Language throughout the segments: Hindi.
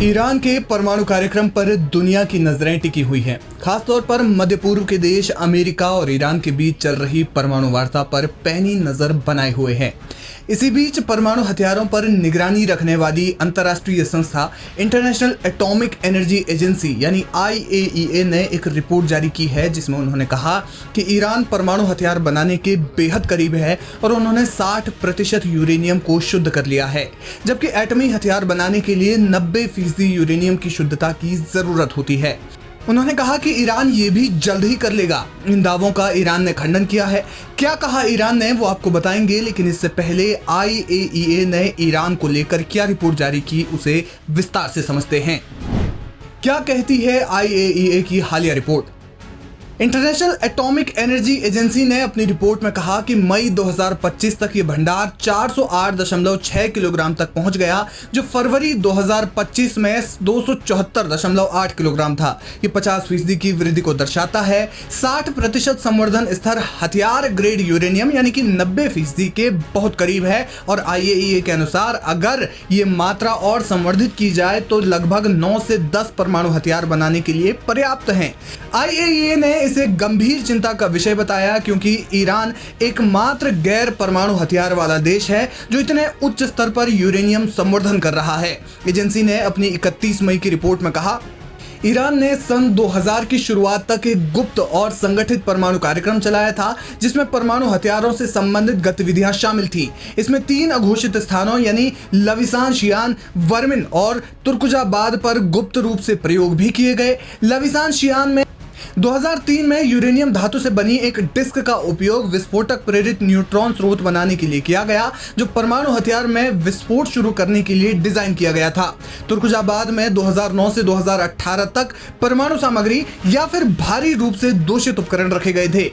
ईरान के परमाणु कार्यक्रम पर दुनिया की नजरें टिकी हुई हैं। खासतौर पर मध्य पूर्व के देश अमेरिका और ईरान के बीच चल रही परमाणु वार्ता पर पैनी नजर बनाए हुए हैं। इसी बीच परमाणु हथियारों पर निगरानी रखने वाली अंतर्राष्ट्रीय संस्था इंटरनेशनल एटॉमिक एनर्जी एजेंसी यानी IAEA ने एक रिपोर्ट जारी की है, जिसमें उन्होंने कहा कि ईरान परमाणु हथियार बनाने के बेहद करीब है और उन्होंने 60% यूरेनियम को शुद्ध कर लिया है, जबकि एटमी हथियार बनाने के लिए 90% यूरेनियम की शुद्धता की जरूरत होती है। उन्होंने कहा कि ईरान ये भी जल्द ही कर लेगा। इन दावों का ईरान ने खंडन किया है। क्या कहा ईरान ने वो आपको बताएंगे, लेकिन इससे पहले IAEA ने ईरान को लेकर क्या रिपोर्ट जारी की उसे विस्तार से समझते हैं। क्या कहती है IAEA की हालिया report. International atomic energy agency ने अपनी रिपोर्ट में कहा कि मई 2025 तक ये भंडार 408.6 किलोग्राम तक पहुंच गया, जो फरवरी 2025 में 274.8 किलोग्राम था। ये 50% की वृद्धि को दर्शाता है। 60% संवर्धन स्तर हथियार ग्रेड यूरेनियम यानी कि 90% के बहुत करीब है और IAEA के अनुसार अगर ये मात्रा और संवर्धित की जाए तो लगभग 9 से 10 परमाणु हथियार बनाने के लिए पर्याप्त हैं। IAEA ने इसे गंभीर चिंता का विषय बताया, क्योंकि ईरान एकमात्र गैर परमाणु हथियार वाला देश है जो इतने उच्च स्तर पर यूरेनियम संवर्धन कर रहा है। एजेंसी ने अपनी 31 मई की रिपोर्ट में कहा, ईरान ने सन 2000 की शुरुआत तक एक गुप्त और संगठित परमाणु कार्यक्रम चलाया था, जिसमें परमाणु हथियारों से संबंधित गतिविधियां शामिल थी। इसमें 3 अघोषित स्थानों यानी लविसान, शियान, वर्मिन और तुर्कजाबाद पर गुप्त रूप से प्रयोग भी किए गए। लविसान शियान में 2003 में यूरेनियम धातु से बनी एक डिस्क का उपयोग विस्फोटक प्रेरित न्यूट्रॉन स्रोत बनाने के लिए किया गया, जो परमाणु हथियार में विस्फोट शुरू करने के लिए डिजाइन किया गया था। तुर्कजाबाद में 2009 से 2018 तक परमाणु सामग्री या फिर भारी रूप से दूषित उपकरण रखे गए थे।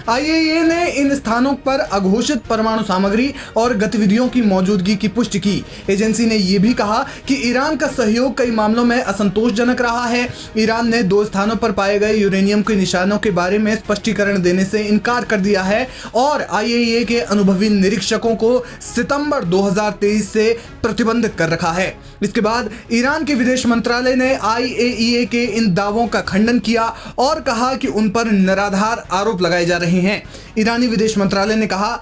IAEA ने इन स्थानों पर अघोषित परमाणु सामग्री और गतिविधियों की मौजूदगी की पुष्टि की। एजेंसी ने यह भी कहा कि ईरान का सहयोग कई मामलों में असंतोषजनक रहा है। ईरान ने 2 स्थानों पर पाए गए यूरेनियम के निशानों के बारे में स्पष्टीकरण देने से इनकार कर दिया है और IAEA के अनुभवी निरीक्षकों को सितंबर 2023 से प्रतिबंधित कर रखा है। इसके बाद ईरान के विदेश मंत्रालय ने IAEA के इन दावों का खंडन किया और कहा कि उन पर निराधार आरोप लगाए जा रहे हैं। ईरानी विदेश मंत्रालय ने कहा,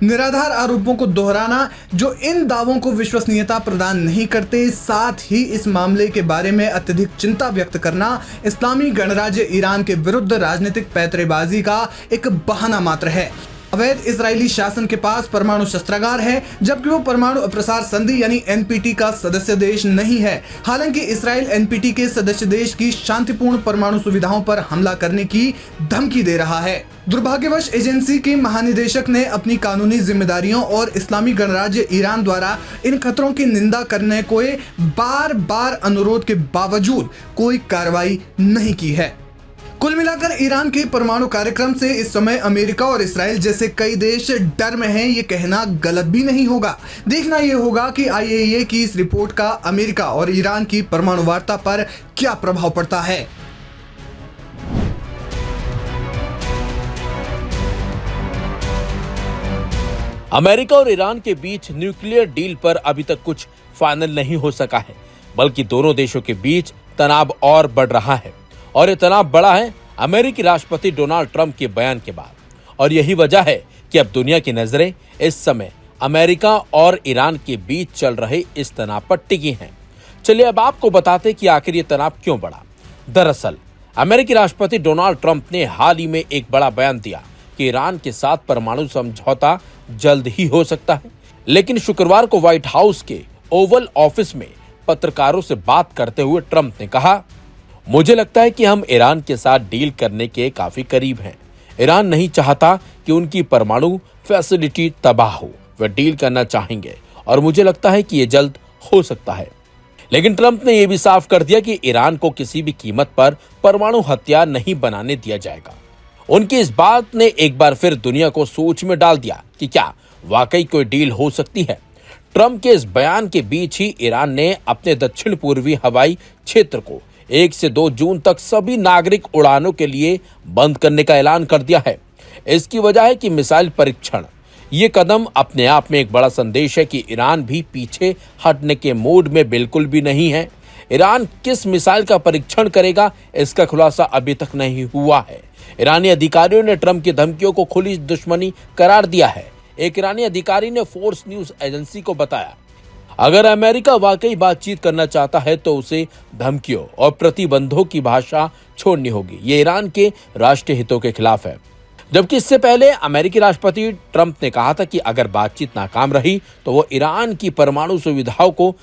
निराधार आरोपों को दोहराना जो इन दावों को विश्वसनीयता प्रदान नहीं करते, साथ ही इस मामले के बारे में अत्यधिक चिंता व्यक्त करना इस्लामी गणराज्य ईरान के विरुद्ध राजनीतिक पैंतरेबाजी का एक बहाना मात्र है। अवैध इजरायली शासन के पास परमाणु शस्त्रागार है, जबकि वो परमाणु अप्रसार संधि यानी NPT का सदस्य देश नहीं है। हालांकि इसराइल NPT के सदस्य देश की शांतिपूर्ण परमाणु सुविधाओं पर हमला करने की धमकी दे रहा है। दुर्भाग्यवश एजेंसी के महानिदेशक ने अपनी कानूनी जिम्मेदारियों और इस्लामी गणराज्य ईरान द्वारा इन खतरों की निंदा करने को बार बार अनुरोध के बावजूद कोई कार्रवाई नहीं की है। कुल मिलाकर ईरान के परमाणु कार्यक्रम से इस समय अमेरिका और इसराइल जैसे कई देश डर में हैं, ये कहना गलत भी नहीं होगा। देखना ये होगा कि IAEA की इस रिपोर्ट का अमेरिका और ईरान की परमाणु वार्ता पर क्या प्रभाव पड़ता है। अमेरिका और ईरान के बीच न्यूक्लियर डील पर अभी तक कुछ फाइनल नहीं हो सका है, बल्कि दोनों देशों के बीच तनाव और बढ़ रहा है और ये तनाव बढ़ा है अमेरिकी राष्ट्रपति डोनाल्ड ट्रंप के बयान के बाद। और यही वजह है कि अब दुनिया की नजरें इस समय अमेरिका और ईरान के बीच चल रहे इस तनाव पर टिकी हैं। चलिए अब आपको बताते कि आखिर ये तनाव क्यों बढ़ा। दरअसल अमेरिकी राष्ट्रपति डोनाल्ड ट्रंप ने हाल ही में एक बड़ा बयान दिया कि ईरान के साथ परमाणु समझौता जल्द ही हो सकता है। लेकिन शुक्रवार को व्हाइट हाउस के ओवल ऑफिस में पत्रकारों से बात करते हुए ट्रंप ने कहा, मुझे लगता है कि हम ईरान के साथ डील करने के काफी करीब हैं। ईरान नहीं चाहता कि उनकी परमाणु फैसिलिटी तबाह हो। वे डील करना चाहेंगे और मुझे लगता है कि ये जल्द हो सकता है। लेकिन ट्रंप ने यह भी साफ कर दिया कि ईरान को किसी भी कीमत पर परमाणु हथियार नहीं बनाने दिया जाएगा। उनकी इस बात ने एक बार फिर दुनिया को सोच में डाल दिया कि क्या वाकई कोई डील हो सकती है। ट्रंप के इस बयान के बीच ही ईरान ने अपने दक्षिण पूर्वी हवाई क्षेत्र को 1 से 2 जून तक सभी नागरिक उड़ानों के लिए बंद करने का ऐलान कर दिया है। इसकी वजह है कि मिसाइल परीक्षण। ये कदम अपने आप में एक बड़ा संदेश है कि ईरान भी पीछे हटने के मूड में बिल्कुल भी नहीं है। ईरान किस मिसाइल का परीक्षण करेगा, इसका खुलासा अभी तक नहीं हुआ है। ईरानी अधिकारियों ने ट्रंप की धमकियों को खुली दुश्मनी करार दिया है। एक ईरानी अधिकारी ने फोर्स न्यूज एजेंसी को बताया, अगर अमेरिका वाकई बातचीत करना चाहता है तो उसे धमकियों और प्रतिबंधों की भाषा छोड़नी होगी। ये ईरान के राष्ट्रीय हितों के खिलाफ है। जबकि इससे पहले अमेरिकी राष्ट्रपति ट्रंप ने कहा था कि अगर बातचीत नाकाम रही तो वो ईरान की परमाणु सुविधाओं को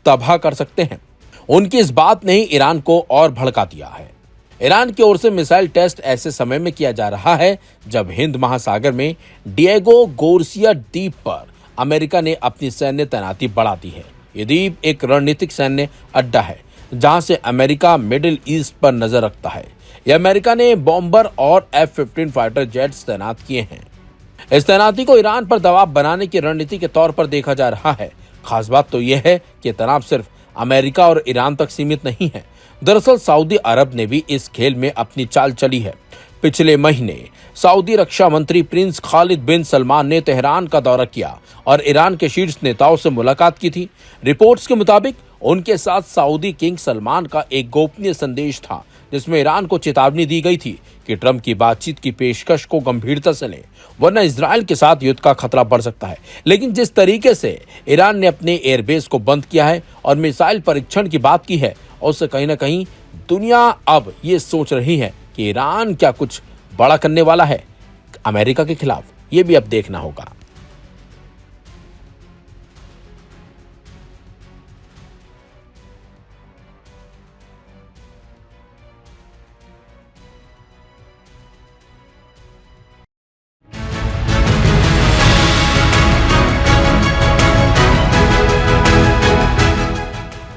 तबाह कर सकते हैं। उनकी इस बात ने ही ईरान को और भड़का दिया है। ईरान की ओर से मिसाइल टेस्ट ऐसे समय में किया जा रहा है जब हिंद महासागर में डिएगो गार्सिया द्वीप पर अमेरिका ने अपनी सैन्य तैनाती बढ़ा दी है। ये द्वीप एक रणनीतिक सैन्य अड्डा है जहां से अमेरिका मिडिल ईस्ट पर नजर रखता है। यह अमेरिका ने बॉम्बर और F-15 फाइटर जेट्स तैनात किए हैं। इस तैनाती को ईरान पर दबाव बनाने की रणनीति के तौर पर देखा जा रहा है। खास बात तो यह है कि तनाव सिर्फ अमेरिका और ईरान तक सीमित नहीं है। दरअसल सऊदी अरब ने भी इस खेल में अपनी चाल चली है। पिछले महीने सऊदी रक्षा मंत्री प्रिंस खालिद बिन सलमान ने तेहरान का दौरा किया और ईरान के शीर्ष नेताओं से मुलाकात की थी। रिपोर्ट्स के मुताबिक उनके साथ सऊदी किंग सलमान का एक गोपनीय संदेश था जिसमें ईरान को चेतावनी दी गई थी कि ट्रंप की बातचीत की पेशकश को गंभीरता से लें, वरना इजराइल के साथ युद्ध का खतरा बढ़ सकता है। लेकिन जिस तरीके से ईरान ने अपने एयरबेस को बंद किया है और मिसाइल परीक्षण की बात की है, उससे कहीं ना कहीं दुनिया अब ये सोच रही है कि ईरान क्या कुछ बड़ा करने वाला है अमेरिका के खिलाफ। ये भी अब देखना होगा।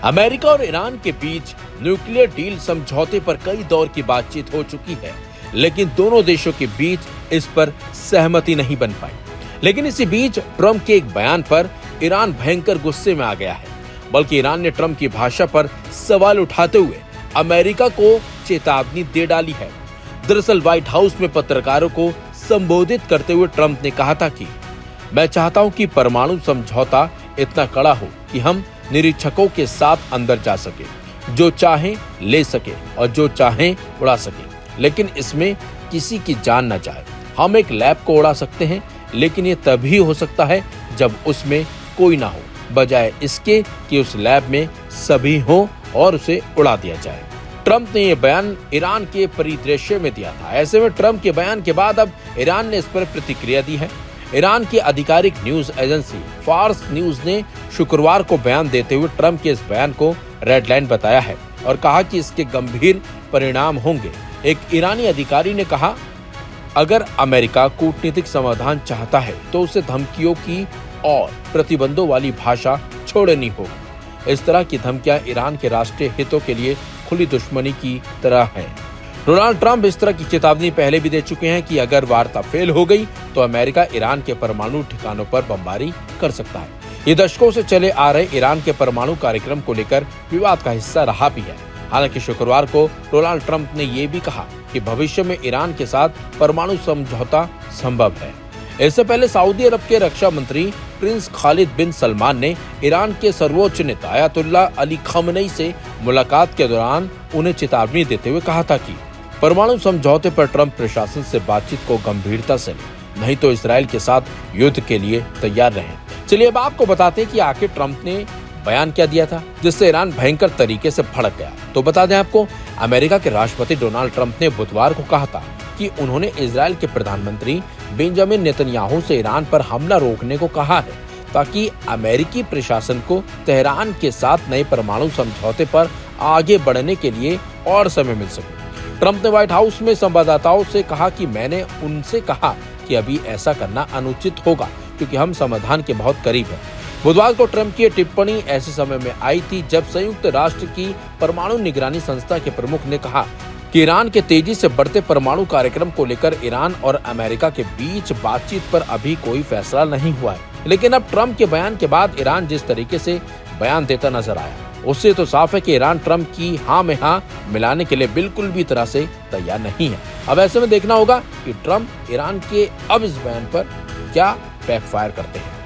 अमेरिका और ईरान के बीच न्यूक्लियर डील समझौते पर कई दौर की बातचीत हो चुकी है, लेकिन दोनों देशों के बीच इस पर सहमति नहीं बन पाई। लेकिन इसी बीच ट्रंप के एक बयान पर ईरान भयंकर गुस्से में आ गया है। बल्कि ईरान ने ट्रंप की भाषा पर सवाल उठाते हुए अमेरिका को चेतावनी दे डाली है। दरअसल व्हाइट हाउस में पत्रकारों को संबोधित करते हुए ट्रंप ने कहा था कि मैं चाहता हूं कि परमाणु समझौता इतना कड़ा हो कि हम निरीक्षकों के साथ अंदर जा सके, जो चाहें ले सके और जो चाहें उड़ा सके, लेकिन इसमें किसी की जान न जाए। हम एक लैब को उड़ा सकते हैं, लेकिन ये तभी हो सकता है जब उसमें कोई ना हो, बजाय इसके कि उस लैब में सभी हों और उसे उड़ा दिया जाए। ट्रंप ने यह बयान ईरान के परिदृश्य में दिया था। ऐसे में ट्रंप के बयान के बाद अब ईरान ने इस पर प्रतिक्रिया दी है। ईरान की आधिकारिक न्यूज एजेंसी फार्स न्यूज ने शुक्रवार को बयान देते हुए ट्रंप के इस बयान को रेड लाइन बताया है और कहा कि इसके गंभीर परिणाम होंगे। एक ईरानी अधिकारी ने कहा, अगर अमेरिका कूटनीतिक समाधान चाहता है तो उसे धमकियों की और प्रतिबंधों वाली भाषा छोड़नी होगी। इस तरह की धमकियां ईरान के राष्ट्रीय हितों के लिए खुली दुश्मनी की तरह हैं। डोनाल्ड ट्रंप इस तरह की चेतावनी पहले भी दे चुके हैं कि अगर वार्ता फेल हो गई तो अमेरिका ईरान के परमाणु ठिकानों पर बमबारी कर सकता है। ये दशकों से चले आ रहे ईरान के परमाणु कार्यक्रम को लेकर विवाद का हिस्सा रहा भी है। हालांकि शुक्रवार को डोनाल्ड ट्रंप ने ये भी कहा कि भविष्य में ईरान के साथ परमाणु समझौता संभव है। इससे पहले सऊदी अरब के रक्षा मंत्री प्रिंस खालिद बिन सलमान ने ईरान के सर्वोच्च नेता अयतुल्लाह अली खamenei से मुलाकात के दौरान उन्हें चेतावनी देते हुए कहा था कि परमाणु समझौते पर ट्रंप प्रशासन से बातचीत को गंभीरता से लें, नहीं तो इसराइल के साथ युद्ध के लिए तैयार रहें। चलिए अब आपको बताते हैं कि आखिर ट्रंप ने बयान क्या दिया था जिससे ईरान भयंकर तरीके से भड़क गया। तो बता दें आपको, अमेरिका के राष्ट्रपति डोनाल्ड ट्रंप ने बुधवार को कहा था कि उन्होंने इजराइल के प्रधानमंत्री बेंजामिन नेतन्याहू से ईरान पर हमला रोकने को कहा है ताकि अमेरिकी प्रशासन को तेहरान के साथ नए परमाणु समझौते पर आगे बढ़ने के लिए और समय मिल सके। ट्रंप ने व्हाइट हाउस में संवाददाताओं से कहा कि मैंने उनसे कहा कि अभी ऐसा करना अनुचित होगा क्योंकि हम समाधान के बहुत करीब हैं। बुधवार को ट्रंप की टिप्पणी ऐसे समय में आई थी जब संयुक्त राष्ट्र की परमाणु निगरानी संस्था के प्रमुख ने कहा कि ईरान के तेजी से बढ़ते परमाणु कार्यक्रम को लेकर ईरान और अमेरिका के बीच बातचीत पर अभी कोई फैसला नहीं हुआ है। लेकिन अब ट्रंप के बयान के बाद ईरान जिस तरीके से बयान देता नजर आया, उससे तो साफ है कि ईरान ट्रंप की हाँ में हाँ मिलाने के लिए बिल्कुल भी तरह से तैयार नहीं है। अब ऐसे में देखना होगा कि ट्रंप ईरान के अब इस बयान पर क्या बैकफायर करते हैं।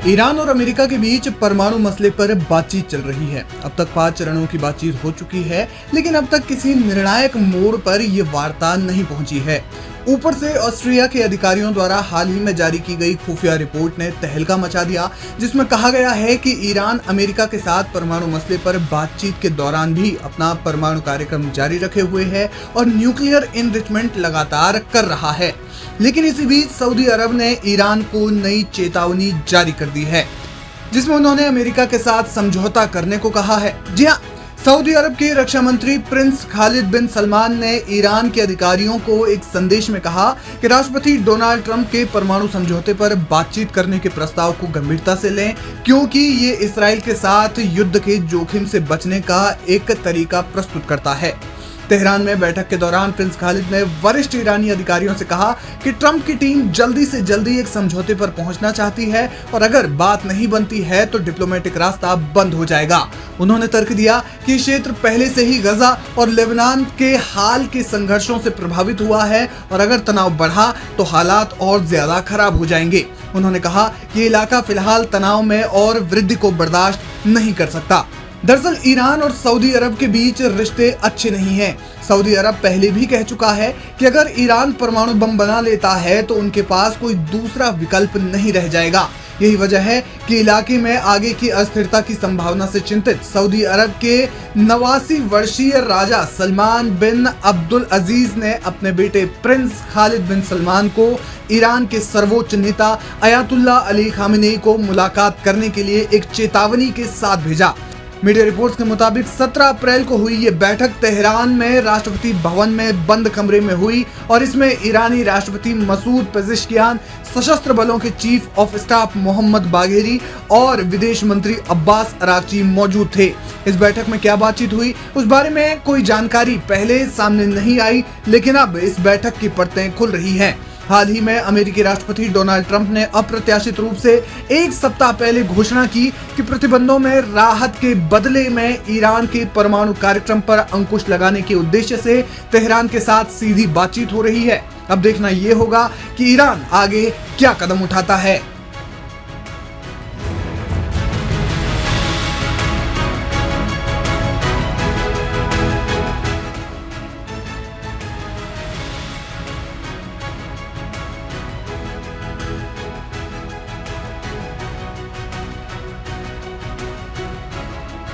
ईरान और अमेरिका के बीच परमाणु मसले पर बातचीत चल रही है। अब तक 5 चरणों की बातचीत हो चुकी है, लेकिन अब तक किसी निर्णायक मोड़ पर ये वार्ता नहीं पहुंची है। ऊपर से ऑस्ट्रिया के अधिकारियों द्वारा हाल ही में जारी की गई खुफिया रिपोर्ट ने तहलका मचा दिया, जिसमें कहा गया है कि ईरान अमेरिका के साथ परमाणु मसले पर बातचीत के दौरान भी अपना परमाणु कार्यक्रम जारी रखे हुए है और न्यूक्लियर इनरिचमेंट लगातार कर रहा है। लेकिन इसी बीच सऊदी अरब ने ईरान को नई चेतावनी जारी कर दी है, जिसमें उन्होंने अमेरिका के साथ समझौता करने को कहा है। जी हाँ, सऊदी अरब के रक्षा मंत्री प्रिंस खालिद बिन सलमान ने ईरान के अधिकारियों को एक संदेश में कहा कि राष्ट्रपति डोनाल्ड ट्रंप के परमाणु समझौते पर बातचीत करने के प्रस्ताव को गंभीरता से लें, क्योंकि ये इसराइल के साथ युद्ध के जोखिम से बचने का एक तरीका प्रस्तुत करता है। तेहरान में बैठक के दौरान प्रिंस खालिद ने वरिष्ठ ईरानी अधिकारियों से कहा कि ट्रंप की टीम जल्दी से जल्दी एक समझौते पर पहुंचना चाहती है और अगर बात नहीं बनती है तो डिप्लोमेटिक रास्ता बंद हो जाएगा। उन्होंने तर्क दिया कि ये क्षेत्र पहले से ही गजा और लेबनान के हाल के संघर्षों से प्रभावित हुआ है और अगर तनाव बढ़ा तो हालात और ज्यादा खराब हो जाएंगे। उन्होंने कहा कि ये इलाका फिलहाल तनाव में और वृद्धि को बर्दाश्त नहीं कर सकता। दरअसल ईरान और सऊदी अरब के बीच रिश्ते अच्छे नहीं हैं। सऊदी अरब पहले भी कह चुका है कि अगर ईरान परमाणु बम बना लेता है तो उनके पास कोई दूसरा विकल्प नहीं रह जाएगा। यही वजह है कि इलाके में आगे की अस्थिरता की संभावना से चिंतित सऊदी अरब के 89 वर्षीय राजा सलमान बिन अब्दुल अजीज ने अपने बेटे प्रिंस खालिद बिन सलमान को ईरान के सर्वोच्च नेता अयातुल्लाह अली खामेनेई को मुलाकात करने के लिए एक चेतावनी के साथ भेजा। मीडिया रिपोर्ट्स के मुताबिक 17 अप्रैल को हुई ये बैठक तेहरान में राष्ट्रपति भवन में बंद कमरे में हुई और इसमें ईरानी राष्ट्रपति मसूद पेज़ेश्कियान, सशस्त्र बलों के chief of staff Mohammad Bagheri और विदेश मंत्री अब्बास अरागची मौजूद थे। इस बैठक में क्या बातचीत हुई उस बारे में कोई जानकारी पहले सामने नहीं आई, लेकिन अब इस बैठक की परतें खुल रही हैं। हाल ही में अमेरिकी राष्ट्रपति डोनाल्ड ट्रंप ने अप्रत्याशित रूप से एक सप्ताह पहले घोषणा की कि प्रतिबंधों में राहत के बदले में ईरान के परमाणु कार्यक्रम पर अंकुश लगाने के उद्देश्य से तेहरान के साथ सीधी बातचीत हो रही है। अब देखना ये होगा कि ईरान आगे क्या कदम उठाता है।